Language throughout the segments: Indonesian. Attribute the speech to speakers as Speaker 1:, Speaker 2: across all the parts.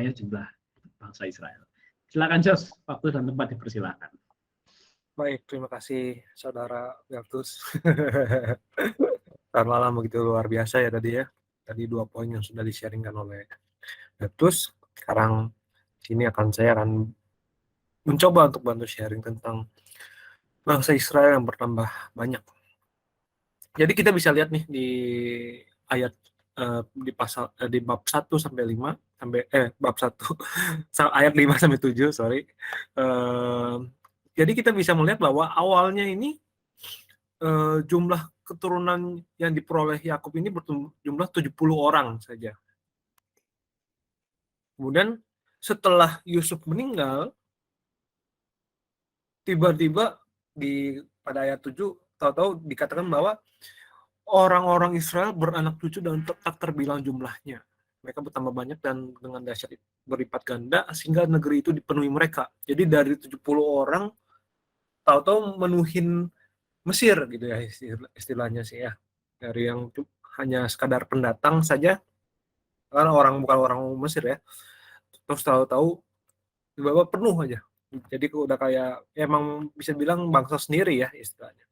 Speaker 1: jumlah bangsa Israel. Silakan Jos, waktu dan tempat dipersilakan.
Speaker 2: Baik, terima kasih Saudara Bertus. Selamat malam, begitu luar biasa ya tadi ya. Tadi 2 poin yang sudah di-sharingkan oleh Bertus. Sekarang saya akan mencoba untuk bantu sharing tentang bangsa Israel yang bertambah banyak. Jadi kita bisa lihat nih di ayat di bab 1 sampai 5 bab 1 ayat 5 sampai 7, sorry. Jadi kita bisa melihat bahwa awalnya ini jumlah keturunan yang diperoleh Yakub ini berjumlah 70 orang saja. Kemudian setelah Yusuf meninggal, tiba-tiba pada ayat 7 tahu-tahu dikatakan bahwa orang-orang Israel beranak cucu dan tak terbilang jumlahnya. Mereka bertambah banyak dan dengan dahsyat berlipat ganda sehingga negeri itu dipenuhi mereka. Jadi dari 70 orang tahu-tahu menuhin Mesir gitu ya istilahnya sih ya. Dari yang hanya sekadar pendatang saja, karena bukan orang Mesir ya. Terus tahu-tahu tiba-tiba penuh aja. Jadi udah kayak emang bisa bilang bangsa sendiri ya istilahnya.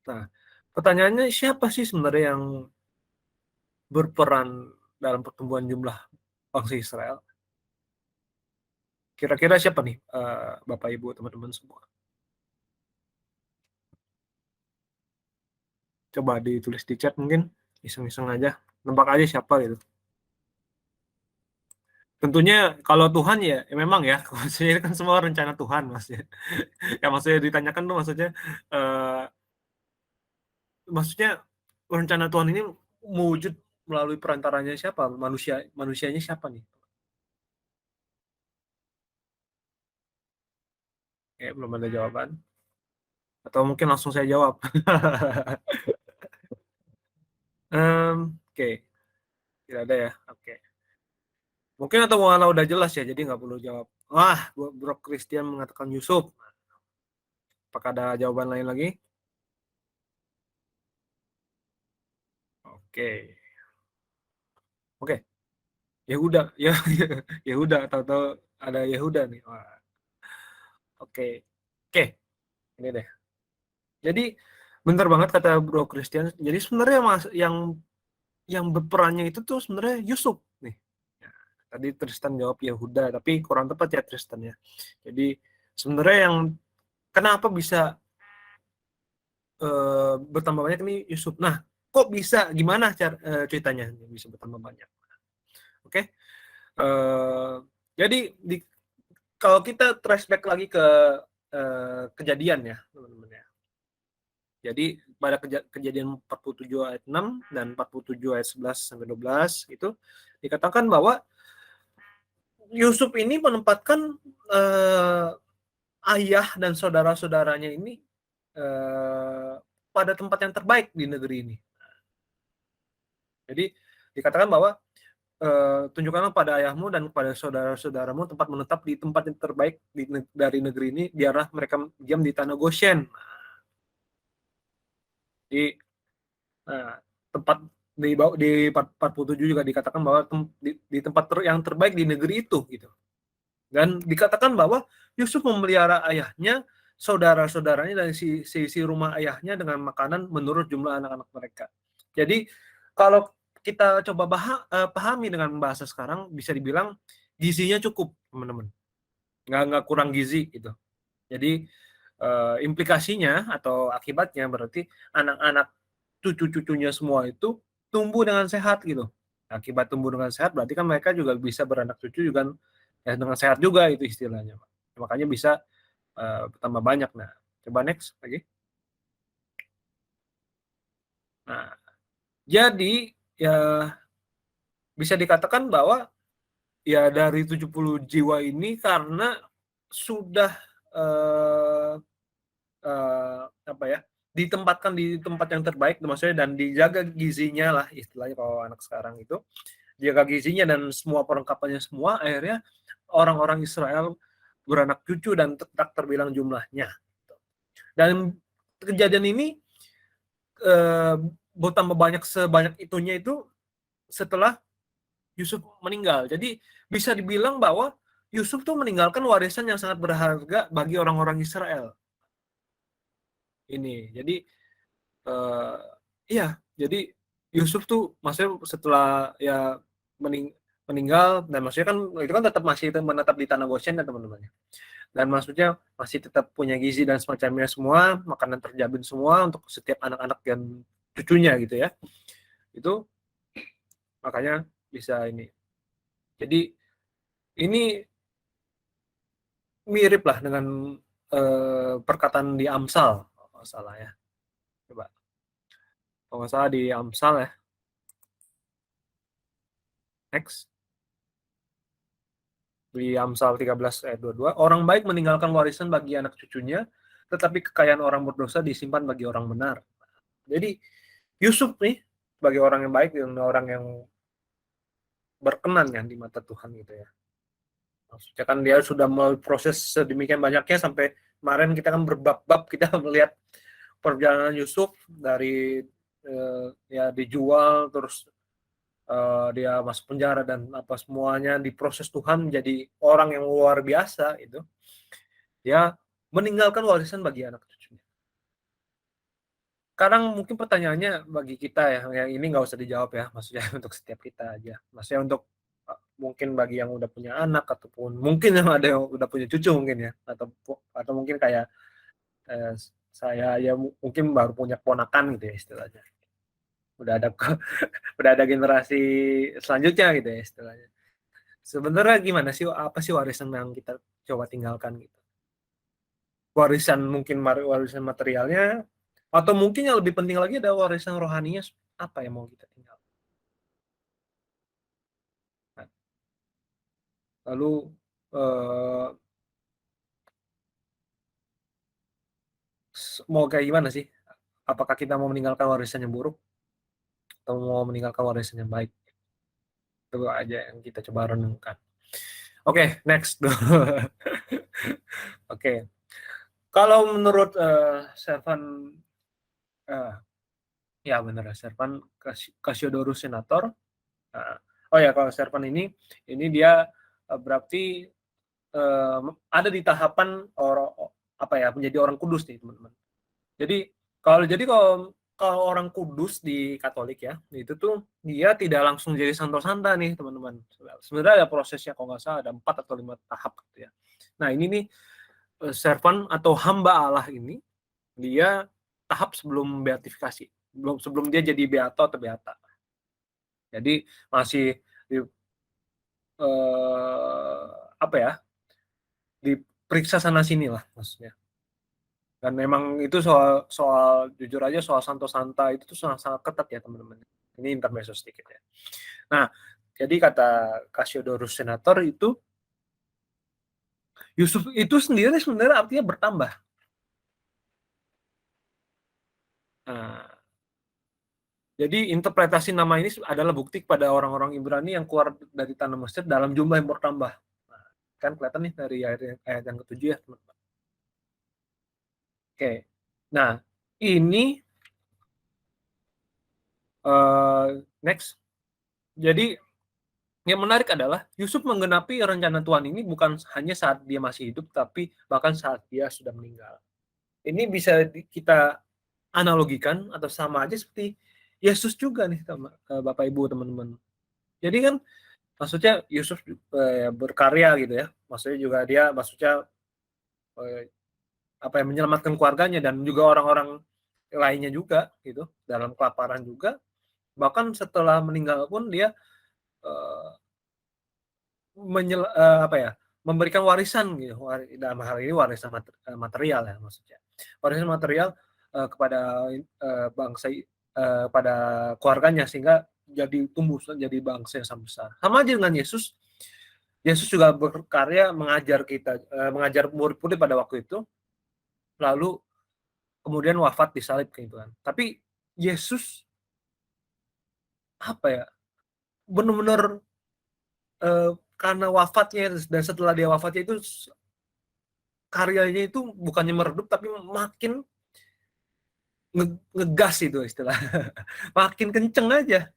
Speaker 2: Nah, pertanyaannya siapa sih sebenarnya yang berperan dalam pertumbuhan jumlah bangsa Israel? Kira-kira siapa nih, Bapak Ibu teman-teman semua? Coba ditulis di chat mungkin, iseng-iseng aja, nebak aja siapa gitu. Tentunya kalau Tuhan ya memang ya, maksudnya kan semua rencana Tuhan maksudnya. Ya maksudnya ditanyakan tuh maksudnya rencana Tuhan ini mewujud melalui perantaranya siapa? Manusianya siapa nih? Belum ada jawaban. Atau mungkin langsung saya jawab. Oke. Tidak ada ya. Oke. Mungkin atau Mu'ala udah jelas ya, jadi nggak perlu jawab. Wah, Bro Christian mengatakan Yusuf. Apakah ada jawaban lain lagi? Oke. Yehuda. Yehuda, tahu-tahu ada Yehuda nih. Wah. Oke. Ini deh. Jadi benar banget kata Bro Christian. Jadi sebenarnya yang berperannya itu tuh sebenarnya Yusuf nih. Ya, tadi Tristan jawab Yehuda, tapi kurang tepat ya Tristan ya. Jadi sebenarnya yang kenapa bisa bertambah banyak ini Yusuf. Nah, kok bisa? Gimana ceritanya bisa bertambah banyak? Oke. Jadi kalau kita trace back lagi ke kejadian ya, teman-teman ya. Jadi pada kejadian 47 ayat 6 dan 47 ayat 11 sampai 12 itu dikatakan bahwa Yusuf ini menempatkan ayah dan saudara-saudaranya ini pada tempat yang terbaik di negeri ini. Jadi dikatakan bahwa tunjukkanlah pada ayahmu dan kepada saudara-saudaramu tempat menetap di tempat yang terbaik dari negeri ini, biarlah mereka diam di tanah Goshen. Di tempat di 47 juga dikatakan bahwa di tempat yang terbaik di negeri itu gitu. Dan dikatakan bahwa Yusuf memelihara ayahnya, saudara-saudaranya dan sisi rumah ayahnya dengan makanan menurut jumlah anak-anak mereka. Jadi kalau kita coba pahami dengan bahasa sekarang, bisa dibilang gizinya cukup, teman-teman. Nggak kurang gizi gitu. Jadi implikasinya atau akibatnya berarti anak-anak cucu-cucunya semua itu tumbuh dengan sehat gitu. Akibat tumbuh dengan sehat berarti kan mereka juga bisa beranak cucu juga ya, dengan sehat juga itu istilahnya. Makanya bisa bertambah banyak. Nah, coba next lagi. Nah, jadi ya bisa dikatakan bahwa ya dari 70 jiwa ini karena sudah apa ya, ditempatkan di tempat yang terbaik maksudnya dan dijaga gizinya lah istilahnya kalau anak sekarang itu jaga gizinya dan semua perlengkapannya semua, akhirnya orang-orang Israel beranak cucu dan tak terbilang jumlahnya. Dan kejadian ini bertambah banyak sebanyak itunya itu setelah Yusuf meninggal. Jadi bisa dibilang bahwa Yusuf tuh meninggalkan warisan yang sangat berharga bagi orang-orang Israel. Ini. Jadi iya, jadi Yusuf tuh maksudnya setelah ya meninggal, dan maksudnya kan itu kan tetap masih menetap di tanah Goshen ya teman-teman. Dan maksudnya masih tetap punya gizi dan semacamnya semua, makanan terjamin semua untuk setiap anak-anak dan cucunya gitu ya. Itu makanya bisa ini. Jadi ini mirip lah dengan perkataan di Amsal kalau nggak salah ya. Coba kalau nggak salah di Amsal ya. Next. Di Amsal 13 ayat 22, orang baik meninggalkan warisan bagi anak cucunya, tetapi kekayaan orang berdosa disimpan bagi orang benar. Jadi Yusuf nih sebagai orang yang baik dan orang yang berkenan ya di mata Tuhan gitu ya. Maksudnya kan dia sudah melalui proses sedemikian banyaknya sampai kemarin kita kan berbab-bab kita melihat perjalanan Yusuf dari ya dijual terus dia masuk penjara dan apa semuanya diproses Tuhan menjadi orang yang luar biasa itu. Dia meninggalkan warisan bagi anak cucunya. Sekarang mungkin pertanyaannya bagi kita ya, yang ini nggak usah dijawab ya, maksudnya untuk setiap kita aja. Maksudnya untuk mungkin bagi yang udah punya anak ataupun mungkin yang ada yang udah punya cucu mungkin ya, atau mungkin kayak saya ya mungkin baru punya ponakan gitu ya istilahnya. Udah ada udah ada generasi selanjutnya gitu ya istilahnya. Sebenarnya gimana sih, apa sih warisan yang kita coba tinggalkan gitu? Warisan mungkin warisan materialnya, atau mungkin yang lebih penting lagi ada warisan rohaninya, apa yang mau kita tinggal. Lalu mau kayak gimana sih? Apakah kita mau meninggalkan warisan yang buruk atau mau meninggalkan warisan yang baik? Itu aja yang kita coba renungkan. Oke, next. Oke. Kalau menurut Servan ya benar ya, Servan Cassiodorus Senator. Oh ya, kalau Servan ini dia berarti ada di tahapan apa ya, menjadi orang kudus nih teman-teman. Jadi kalau orang kudus di Katolik ya, itu tuh dia tidak langsung jadi santo santa nih teman-teman. Sebenarnya ada prosesnya, kalau nggak salah ada 4 atau 5 tahap gitu ya. Nah ini nih servan atau hamba Allah ini dia tahap sebelum beatifikasi, sebelum dia jadi beato atau beata. Jadi masih di, apa ya, diperiksa sana sini lah maksudnya. Dan memang itu soal jujur aja soal santo santa itu tuh sangat ketat ya teman-teman. Ini intermezzo sedikit ya. Nah, jadi kata Cassiodorus Senator itu Yusuf itu sendiri sebenarnya artinya bertambah. Nah, jadi interpretasi nama ini adalah bukti kepada orang-orang Ibrani yang keluar dari tanah Mesir dalam jumlah yang bertambah. Nah, kan kelihatan nih dari ayat yang ke-7 ya teman-teman. Oke. Nah, ini next. Jadi yang menarik adalah Yusuf menggenapi rencana Tuhan ini bukan hanya saat dia masih hidup, tapi bahkan saat dia sudah meninggal. Ini bisa kita analogikan atau sama aja seperti Yesus juga nih, Bapak Ibu teman-teman. Jadi kan maksudnya Yusuf berkarya gitu ya. Maksudnya juga dia apa yang menyelamatkan keluarganya dan juga orang-orang lainnya juga gitu dalam kelaparan juga. Bahkan setelah meninggal pun dia apa ya, memberikan warisan gitu, dalam hal ini warisan material ya maksudnya. Warisan material kepada bangsa, pada keluarganya sehingga jadi tumbuh jadi bangsa yang sangat besar. Sama aja dengan Yesus. Yesus juga berkarya mengajar kita, mengajar murid-murid pada waktu itu, lalu kemudian wafat disalib gitu kan. Tapi Yesus apa ya, benar-benar karena wafatnya dan setelah dia wafatnya itu karyanya itu bukannya meredup tapi makin ngegas itu istilah. Makin kenceng aja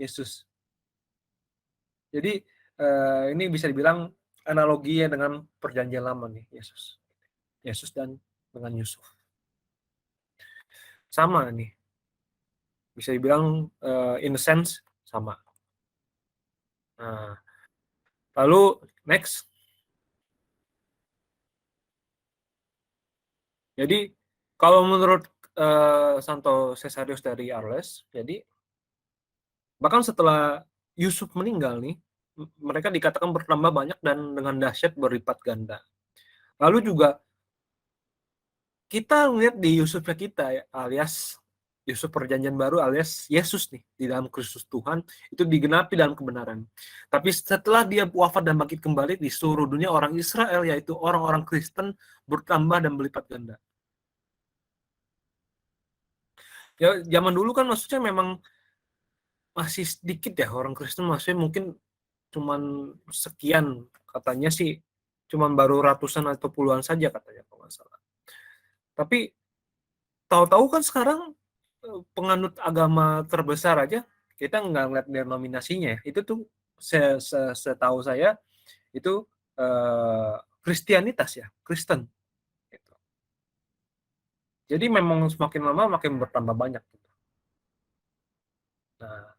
Speaker 2: Yesus. Jadi ini bisa dibilang analoginya dengan perjanjian lama nih, Yesus dan dengan Yusuf. Sama nih. Bisa dibilang in a sense sama. Nah, lalu next. Jadi kalau menurut Santo Caesarius dari Arles, jadi bahkan setelah Yusuf meninggal nih, mereka dikatakan bertambah banyak dan dengan dahsyat berlipat ganda. Lalu juga kita lihat di Yusufnya kita ya, alias Yusuf perjanjian baru alias Yesus nih di dalam Kristus Tuhan itu digenapi dalam kebenaran. Tapi setelah dia wafat dan bangkit kembali di seluruh dunia orang Israel yaitu orang-orang Kristen bertambah dan berlipat ganda. Ya zaman dulu kan maksudnya memang masih sedikit ya orang Kristen, maksudnya mungkin cuman sekian, katanya sih cuman baru ratusan atau puluhan saja katanya kalau nggak salah. Tapi tahu-tahu kan sekarang penganut agama terbesar aja kita nggak ngeliat denominasinya ya. Itu tuh setahu saya itu Kristianitas ya, Kristen gitu. Jadi memang semakin lama makin bertambah banyak gitu. Nah,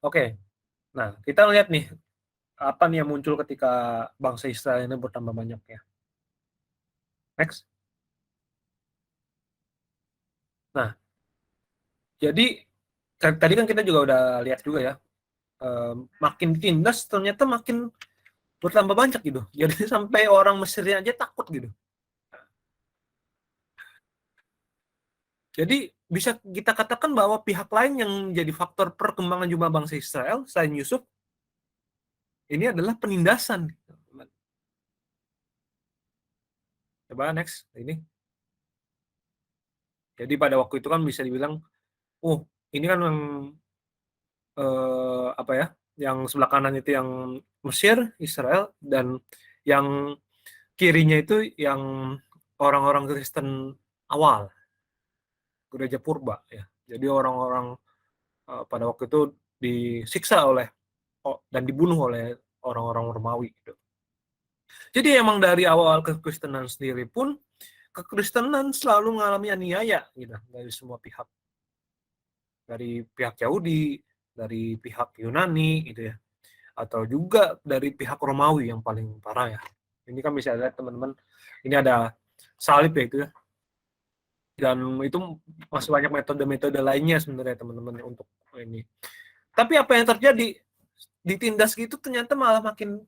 Speaker 2: oke. Nah, kita lihat nih apa nih yang muncul ketika bangsa Israel ini bertambah banyak ya. Next. Nah, jadi tadi kan kita juga udah lihat juga ya, makin tindas ternyata makin bertambah banyak gitu. Jadi sampai orang Mesirnya aja takut gitu. Jadi bisa kita katakan bahwa pihak lain yang jadi faktor perkembangan jumlah bangsa Israel selain Yusuf ini adalah penindasan. Coba next ini. Jadi pada waktu itu kan bisa dibilang, oh ini kan yang apa ya, yang sebelah kanan itu yang Mesir, Israel, dan yang kirinya itu yang orang-orang Kristen awal, gereja purba ya. Jadi orang-orang pada waktu itu disiksa oleh dan dibunuh oleh orang-orang Romawi gitu. Jadi emang dari awal kekristenan sendiri pun kekristenan selalu mengalami aniaya gitu dari semua pihak. Dari pihak Yahudi, dari pihak Yunani gitu ya. Atau juga dari pihak Romawi yang paling parah ya. Ini kan bisa lihat teman-teman, ini ada salib ya itu ya. Dan itu masih banyak metode-metode lainnya sebenarnya teman-teman untuk ini. Tapi apa yang terjadi? Ditindas gitu ternyata malah makin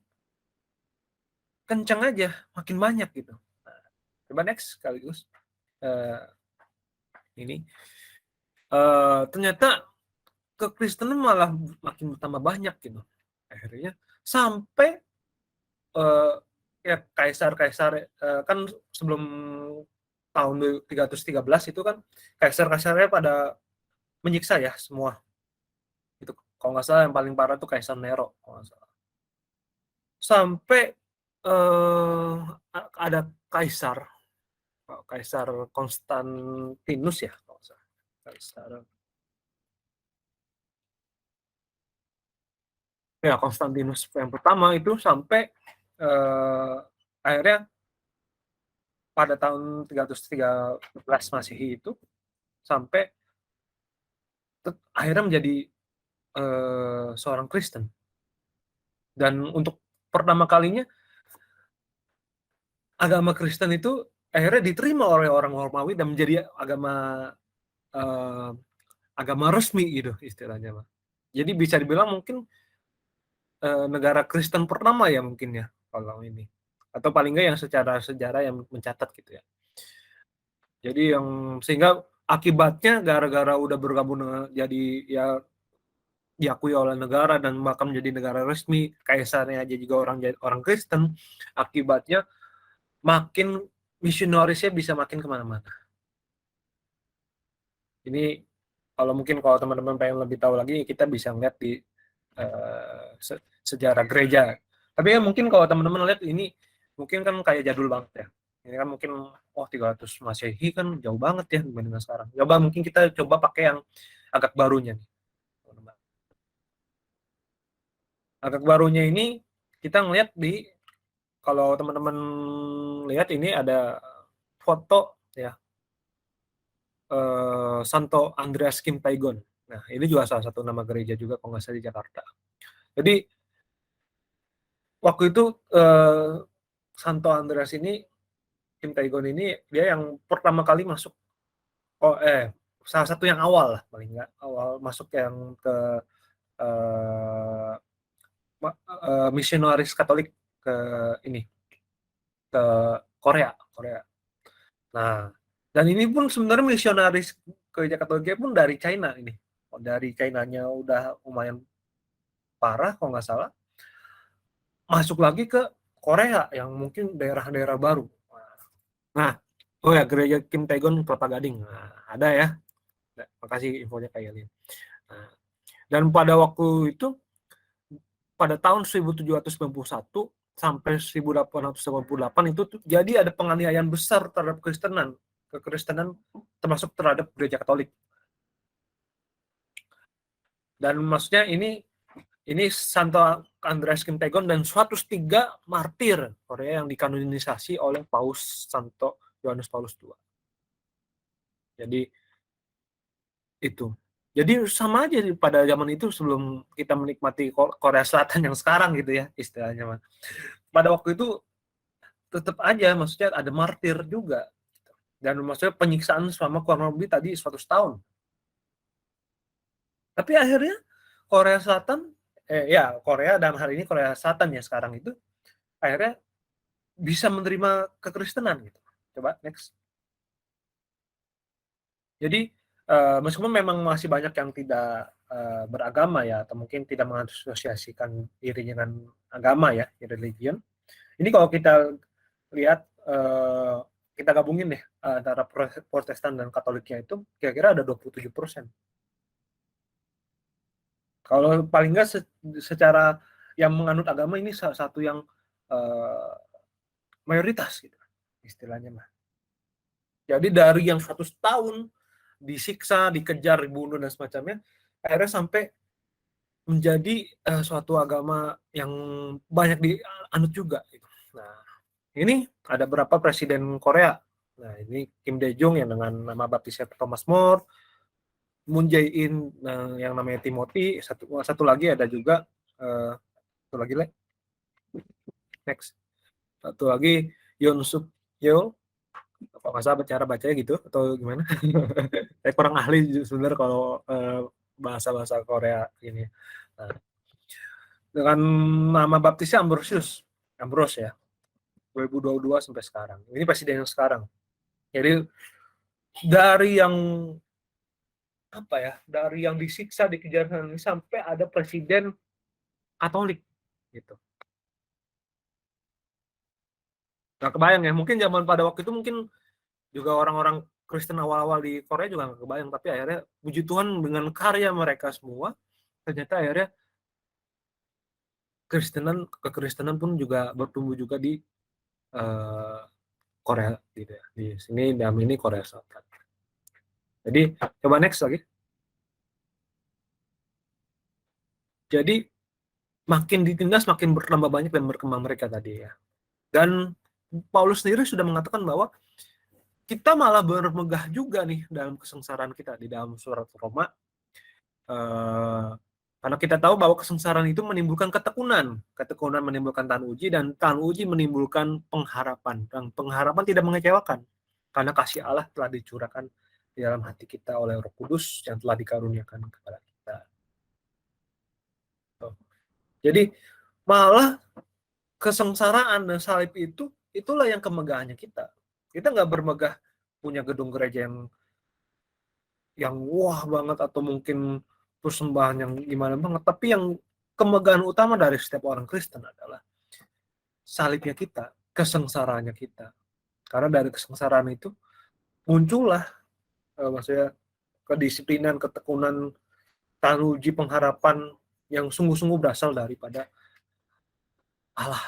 Speaker 2: kencang aja, makin banyak gitu. Nah, coba next sekaligus. Ini ternyata kekristenan malah makin bertambah banyak gitu. Akhirnya sampai ya kaisar-kaisar kan sebelum tahun 313 itu kan kaisar-kaisarnya pada menyiksa ya semua. Itu kalau nggak salah yang paling parah tuh Kaisar Nero kalau nggak salah. Sampai ada Kaisar Konstantinus ya kalau nggak salah. Kaisar ya Konstantinus yang pertama itu sampai akhirnya pada tahun 313 Masehi itu sampai akhirnya menjadi seorang Kristen. Dan untuk pertama kalinya agama Kristen itu akhirnya diterima oleh orang Romawi dan menjadi agama resmi gitu istilahnya. Jadi bisa dibilang mungkin negara Kristen pertama ya mungkin ya kalau ini. Atau paling nggak yang secara sejarah yang mencatat gitu ya. Jadi yang sehingga akibatnya gara-gara udah bergabung dengan jadi ya diakui oleh negara dan bahkan menjadi negara resmi, kaisarnya aja juga orang Kristen, akibatnya makin misionarisnya bisa makin kemana-mana. Ini kalau mungkin kalau teman-teman pengen lebih tahu lagi kita bisa lihat di sejarah gereja. Tapi ya mungkin kalau teman-teman lihat ini mungkin kan kayak jadul banget ya. Ini kan mungkin 300 Masehi kan jauh banget ya dibandingkan sekarang. Coba mungkin kita coba pakai yang agak barunya nih. Agak barunya ini kita ngelihat kalau teman-teman lihat ini ada foto ya, Santo Andreas Kim Tae-gon. Nah, ini juga salah satu nama gereja juga kalau nggak salah di Jakarta. Jadi waktu itu Santo Andreas ini, Kim Tae-gon ini dia yang pertama kali masuk, salah satu yang awal lah, paling nggak awal masuk yang ke misionaris Katolik ke ini, ke Korea. Nah, dan ini pun sebenarnya misionaris gereja Katoliknya pun dari China ini. Dari China-nya udah lumayan parah kalau nggak salah. Masuk lagi ke Korea yang mungkin daerah-daerah baru. Nah, oh ya, gereja Kim Tae-gon Kelapa Gading. Nah, ada ya. Makasih infonya Kak Yelin. Nah, dan pada waktu itu, pada tahun 1791 sampai 1888 itu jadi ada penganiayaan besar terhadap kekristenan termasuk terhadap gereja Katolik. Dan maksudnya ini Santo Andreas Kim Tae-gon dan 103 martir Korea yang dikanonisasi oleh Paus Santo Yohanes Paulus II. Jadi itu. Jadi sama aja pada zaman itu sebelum kita menikmati Korea Selatan yang sekarang gitu ya istilahnya. Pada waktu itu tetap aja maksudnya ada martir juga. Dan maksudnya penyiksaan selama kurang lebih tadi 100 tahun. Tapi akhirnya Korea Selatan, Korea dalam hal ini Korea Selatan ya sekarang itu akhirnya bisa menerima kekristenan gitu. Coba next. Jadi meskipun memang masih banyak yang tidak beragama ya, atau mungkin tidak mengasosiasikan diri dengan agama ya, religion. Ini kalau kita lihat, kita gabungin deh antara Protestan dan Katoliknya itu kira-kira ada 27%. Kalau paling nggak secara yang menganut agama ini salah satu yang mayoritas gitu istilahnya mah. Jadi dari yang 100 tahun disiksa, dikejar, dibunuh dan semacamnya, akhirnya sampai menjadi suatu agama yang banyak dianut juga. Gitu. Nah, ini ada berapa presiden Korea. Nah, ini Kim Dae-jung yang dengan nama baptisnya Thomas More, Moon Jae-in yang namanya Timothy, satu lagi ada juga satu lagi next. Satu lagi Yoon Suk Yeol, kalau nggak salah cara bacanya gitu atau gimana. Saya kurang ahli sebenarnya kalau bahasa-bahasa Korea ini. Nah, dengan nama baptisnya Ambrose ya, 2022 sampai sekarang. Ini presiden yang sekarang. Jadi dari yang dari yang disiksa, dikejar sampai ada presiden Katolik gitu. Nggak kebayang ya, mungkin zaman pada waktu itu mungkin juga orang-orang Kristen awal-awal di Korea juga nggak kebayang, tapi akhirnya puji Tuhan dengan karya mereka semua, ternyata akhirnya kekristenan pun juga bertumbuh juga di Korea gitu ya. Di sini dalam ini Korea Selatan. Jadi coba next lagi. Jadi makin ditindas makin bertambah banyak dan berkembang mereka tadi ya. Dan Paulus sendiri sudah mengatakan bahwa kita malah bermegah juga nih dalam kesengsaraan kita di dalam surat Roma. Karena kita tahu bahwa kesengsaraan itu menimbulkan ketekunan menimbulkan tahan uji, dan tahan uji menimbulkan pengharapan, dan pengharapan tidak mengecewakan karena kasih Allah telah dicurahkan di dalam hati kita oleh Roh Kudus yang telah dikaruniakan kepada kita. Jadi malah kesengsaraan dan salib itulah yang kemegahannya kita. Kita nggak bermegah punya gedung gereja yang wah banget atau mungkin persembahan yang gimana banget, tapi yang kemegahan utama dari setiap orang Kristen adalah salibnya kita, kesengsaraannya kita. Karena dari kesengsaraan itu muncullah maksudnya kedisiplinan, ketekunan, tahan uji, pengharapan yang sungguh-sungguh berasal daripada Allah.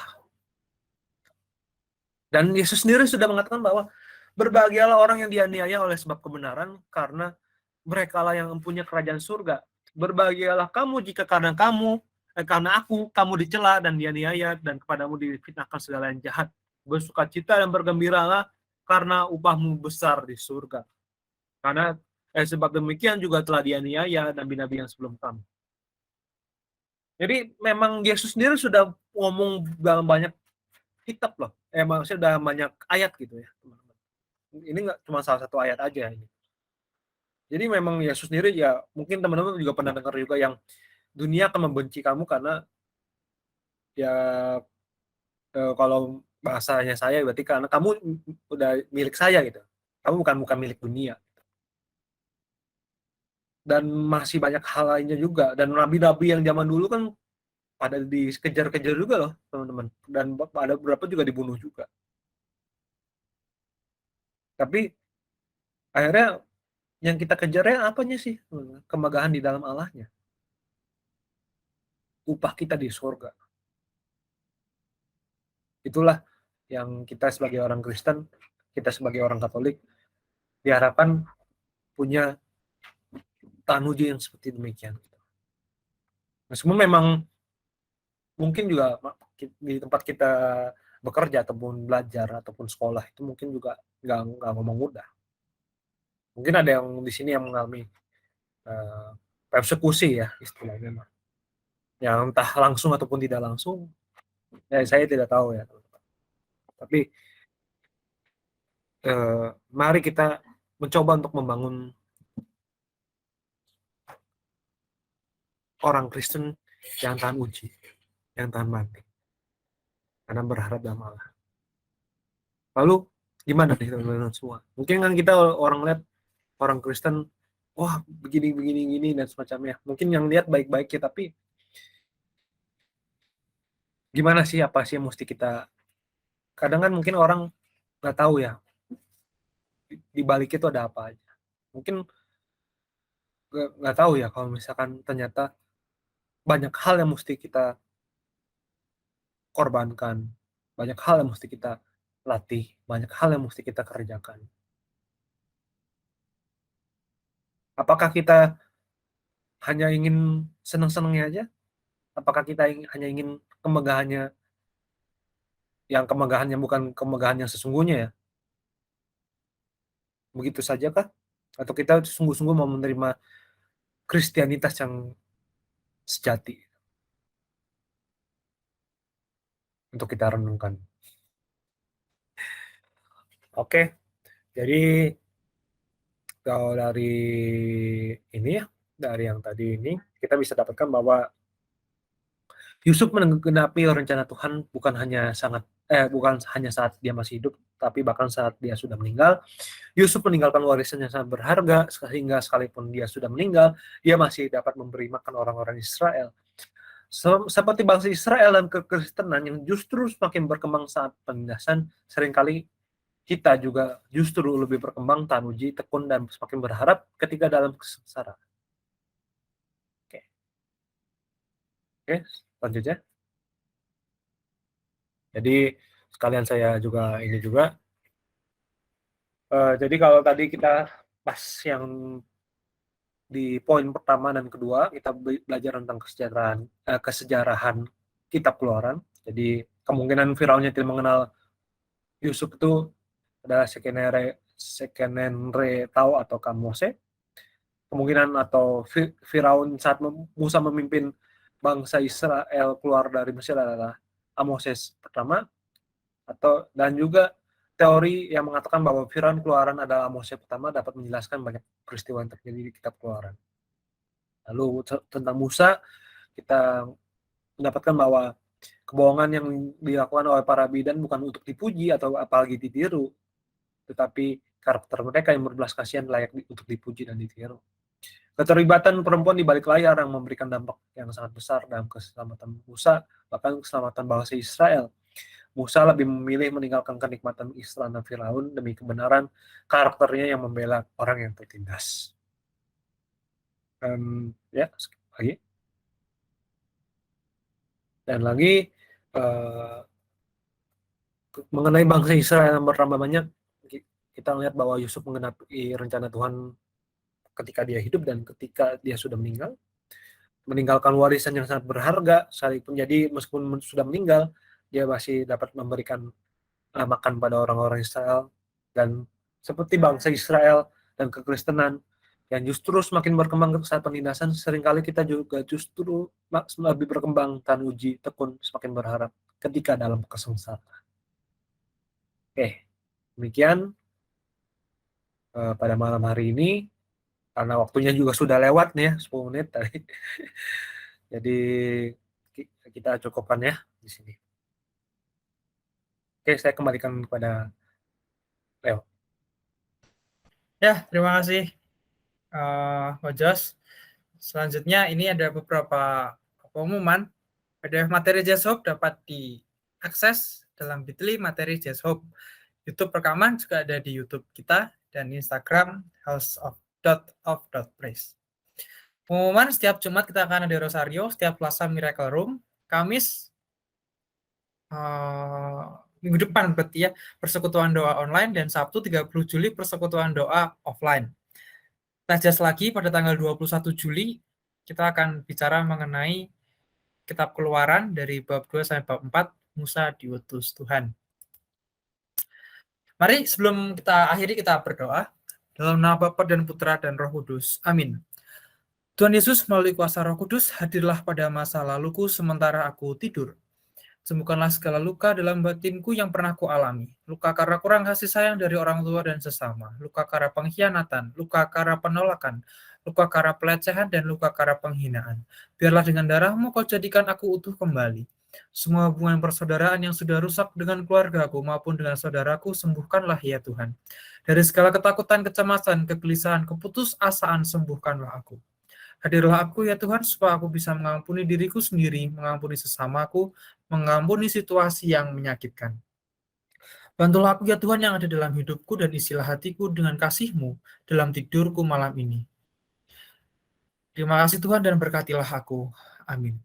Speaker 2: Dan Yesus sendiri sudah mengatakan bahwa berbahagialah orang yang dianiaya oleh sebab kebenaran, karena merekalah yang mempunyai kerajaan surga. Berbahagialah kamu jika karena kamu karena aku kamu dicela dan dianiaya dan kepadamu difitnahkan segala yang jahat. Bersukacita dan bergembiralah karena upahmu besar di surga. Karena sebab demikian juga telah dianiaya nabi-nabi yang sebelum kamu. Jadi memang Yesus sendiri sudah ngomong dalam banyak kitab loh. Maksudnya dalam banyak ayat gitu ya, teman-teman. Ini nggak cuma salah satu ayat aja ini. Jadi memang Yesus sendiri ya, mungkin teman-teman juga pernah dengar juga yang dunia akan membenci kamu karena ya kalau bahasanya saya berarti karena kamu udah milik saya gitu. Kamu bukan milik dunia. Dan masih banyak hal lainnya juga. Dan nabi-nabi yang zaman dulu kan pada dikejar-kejar juga loh, teman-teman. Dan ada beberapa juga dibunuh juga. Tapi akhirnya yang kita kejarnya apanya sih? Kemegahan di dalam Allahnya. Upah kita di surga. Itulah yang kita sebagai orang Kristen, kita sebagai orang Katolik, diharapkan punya tanuji yang seperti demikian. Meskipun memang mungkin juga di tempat kita bekerja ataupun belajar ataupun sekolah itu mungkin juga nggak ngomong mudah. Mungkin ada yang di sini yang mengalami persekusi ya istilahnya, yang entah langsung ataupun tidak langsung. Ya saya tidak tahu ya, tapi mari kita mencoba untuk membangun orang Kristen yang tahan uji, yang tahan mati, karena berharap dalam Allah. Lalu gimana nih teman-teman semua? Mungkin kan kita orang lihat orang Kristen, wah begini dan semacamnya. Mungkin yang lihat baik-baik ya, tapi gimana sih, apa sih yang mesti kita? Kadang kan mungkin orang nggak tahu ya di balik itu ada apa aja. Mungkin nggak tahu ya kalau misalkan ternyata banyak hal yang mesti kita korbankan, banyak hal yang mesti kita latih, banyak hal yang mesti kita kerjakan. Apakah kita hanya ingin senang-senangnya aja? Apakah kita hanya ingin kemegahannya, yang kemegahannya bukan kemegahan yang sesungguhnya ya? Begitu saja kah? Atau kita sungguh-sungguh mau menerima Kristianitas yang sejati? Untuk kita renungkan. Oke, jadi kalau dari ini ya, dari yang tadi ini, kita bisa dapatkan bahwa Yusuf menggenapi rencana Tuhan bukan hanya saat dia masih hidup, tapi bahkan saat dia sudah meninggal. Yusuf meninggalkan warisan yang sangat berharga, sehingga sekalipun dia sudah meninggal, dia masih dapat memberi makan orang-orang Israel. Seperti bangsa Israel dan kekristenan yang justru semakin berkembang saat penindasan, seringkali kita juga justru lebih berkembang, tahan uji, tekun, dan semakin berharap ketika dalam kesengsaraan. Oke, selanjutnya. Jadi sekalian saya juga ini juga. Jadi kalau tadi kita pas yang di poin pertama dan kedua, kita belajar tentang kesejarahan kitab Keluaran. Jadi kemungkinan Firaun yang tidak mengenal Yusuf itu adalah Sekenenre Tao atau Mose. Kemungkinan atau Firaun saat Musa memimpin bangsa Israel keluar dari Mesir adalah Moses pertama, dan juga teori yang mengatakan bahwa Firaun Keluaran adalah Moses pertama dapat menjelaskan banyak peristiwa yang terjadi di kitab Keluaran. Lalu tentang Musa, kita mendapatkan bahwa kebohongan yang dilakukan oleh para bidan bukan untuk dipuji atau apalagi ditiru, tetapi karakter mereka yang berbelas kasihan layak untuk dipuji dan ditiru. Keterlibatan perempuan di balik layar yang memberikan dampak yang sangat besar dalam keselamatan Musa, bahkan keselamatan bangsa Israel. Musa lebih memilih meninggalkan kenikmatan istana Firaun demi kebenaran karakternya yang membela orang yang tertindas. Ya, lagi. Dan lagi mengenai bangsa Israel yang bertambah banyak, kita melihat bahwa Yusuf menggenapi rencana Tuhan ketika dia hidup dan ketika dia sudah meninggal. meninggalkan warisan yang sangat berharga sekalipun. Jadi meskipun sudah meninggal, dia masih dapat memberikan makan pada orang-orang Israel. Dan seperti bangsa Israel dan kekristenan yang justru semakin berkembang saat penindasan, seringkali kita juga justru lebih berkembang dan uji tekun, semakin berharap ketika dalam kesengsaraan. Oke, demikian pada malam hari ini, karena waktunya juga sudah lewat nih ya, 10 menit tadi. Jadi kita cukupkan ya di sini. Oke, saya kembalikan kepada Leo.
Speaker 3: Ya, terima kasih Pak Jos. Selanjutnya ini ada beberapa pengumuman. PDF materi Jazz Hope dapat diakses dalam Bitly materi Jazz Hope. YouTube rekaman juga ada di YouTube kita dan Instagram houseof.place. Pengumuman setiap Jumat kita akan ada Rosario, setiap Selasa Miracle Room, Kamis minggu depan berarti ya persekutuan doa online, dan Sabtu 30 Juli persekutuan doa offline. Kita lagi pada tanggal 21 Juli kita akan bicara mengenai kitab Keluaran dari bab 2 sampai bab 4, Musa diutus Tuhan. Mari sebelum kita akhiri kita berdoa. Dalam nama Bapa dan Putra dan Roh Kudus. Amin. Tuhan Yesus, melalui kuasa Roh Kudus, hadirlah pada masa laluku sementara aku tidur. Sembuhkanlah segala luka dalam batinku yang pernah kualami. Luka karena kurang kasih sayang dari orang tua dan sesama. Luka karena pengkhianatan, luka karena penolakan, luka karena pelecehan, dan luka karena penghinaan. Biarlah dengan darah-Mu Kau jadikan aku utuh kembali. Semua hubungan persaudaraan yang sudah rusak dengan keluargaku maupun dengan saudaraku, sembuhkanlah ya Tuhan. Dari segala ketakutan, kecemasan, kegelisahan, keputusasaan, sembuhkanlah aku. Hadirlah aku ya Tuhan, supaya aku bisa mengampuni diriku sendiri, mengampuni sesamaku, mengampuni situasi yang menyakitkan. Bantulah aku ya Tuhan yang ada dalam hidupku, dan isilah hatiku dengan kasih-Mu dalam tidurku malam ini. Terima kasih Tuhan, dan berkatilah aku. Amin.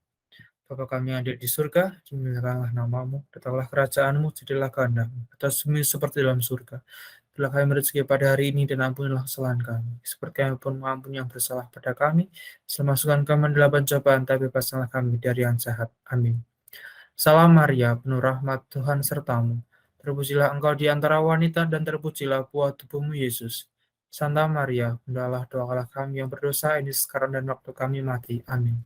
Speaker 3: Bapa kami yang ada di surga, dimuliakanlah nama-Mu, datanglah kerajaan-Mu, jadilah kehendak-Mu, atas bumi seperti dalam surga. Berilah kami rezeki pada hari ini, dan ampunilah kesalahan kami, seperti kami pun mengampuni yang bersalah pada kami. Masukkan kami dalam pencobaan, tapi bebaskanlah kami dari yang jahat. Amin. Salam Maria, penuh rahmat, Tuhan sertamu. Terpujilah engkau di antara wanita, dan terpujilah buah tubuhmu Yesus. Santa Maria, Bunda Allah, doakanlah kami yang berdosa ini sekarang dan waktu kami mati. Amin.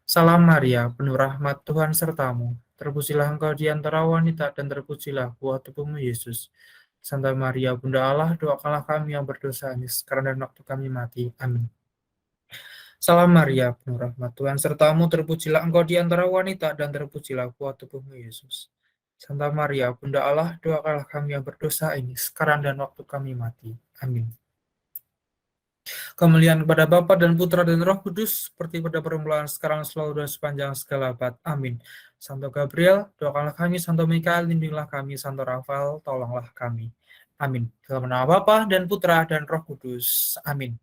Speaker 3: Salam Maria, penuh rahmat, Tuhan sertamu. Terpujilah engkau di antara wanita, dan terpujilah buah tubuhmu Yesus. Santa Maria, Bunda Allah, doakanlah kami yang berdosa ini sekarang dan waktu kami mati. Amin. Salam Maria, penuh rahmat, Tuhan sertamu. Terpujilah engkau di antara wanita, dan terpujilah buah tubuhmu Yesus. Santa Maria, Bunda Allah, doakanlah kami yang berdosa ini sekarang dan waktu kami mati. Amin. Kemuliaan kepada Bapa dan Putra dan Roh Kudus, seperti pada permulaan, sekarang, selalu, dan sepanjang segala abad. Amin. Santo Gabriel, doakanlah kami. Santo Mikael, lindungilah kami. Santo Rafael, tolonglah kami. Amin. Dalam nama Bapa dan Putra dan Roh Kudus. Amin.